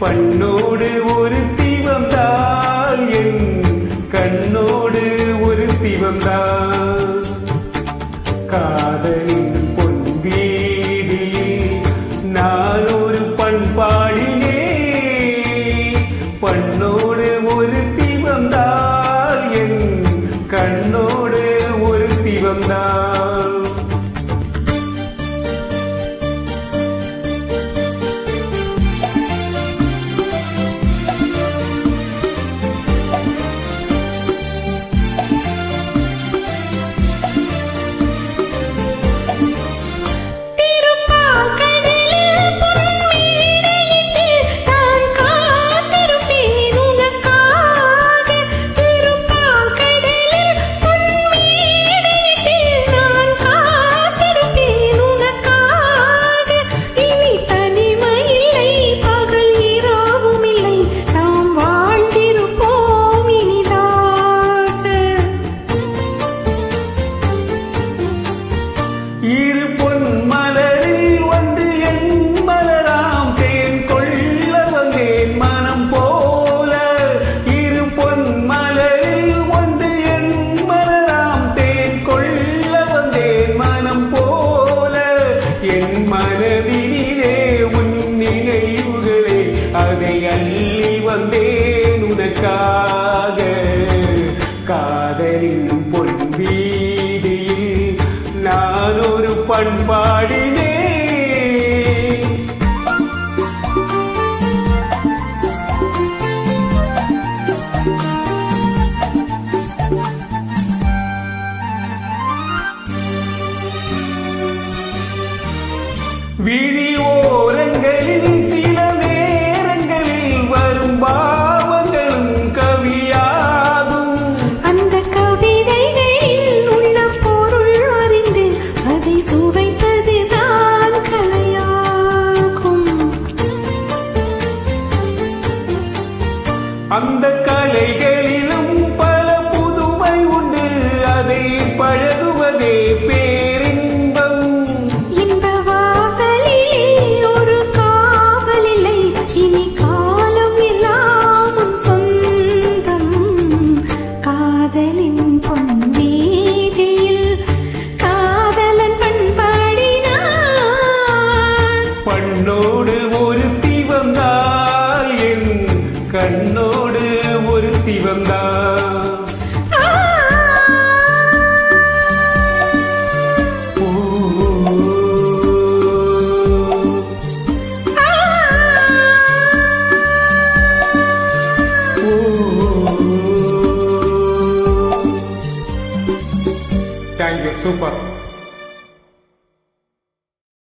பண்ணோடு ஒரு தீவம்தான் என் கண்ணோடு ஒரு தீவம்தான் காதலின் பொன் வீதியில் நான் ஒரு பண்பாடினே பண்ணோடு ஒரு தீவம்தான் என் கண்ணோடு ஒரு தீவம்தான் இரு பொன் மலரில் வந்து என் மலராம் தேன் கொள்ள வந்தேன் மனம் போல இரு பொன் மலரில் வந்து என் மலராம் தேன் கொள்ள வந்தேன் மனம் போல என் மனதிலே உன் நினைவுகளே அதை அள்ளி வந்தேன் உனக்காக காதலின் பொன் வீதியில் நான் ஒரு பண்பாடினே விழி ஓரங்களில் சில நேரங்களில் வரும் பாவங்களும் கவியாகும் அந்த கவிதைகளில் உள்ள பொருள் அறிந்து அதை சுவைப்பதுதான் கலையாகும் அந்த கலைகளிலும் பல புதுமை உண்டு அதை பழகுவதே பேரின்பம் இந்த வாசலிலே ஒரு காவல் இல்லை இனி காலம் எல்லாம் உன் சொந்தம் காதலின் பொன் வீதியில் காதலன் பண்பாடினான் பண்ணோடு ஒரு தீவம்தான் என் கண்ணோடு ஒரு தீவம்தான் Thank you, super.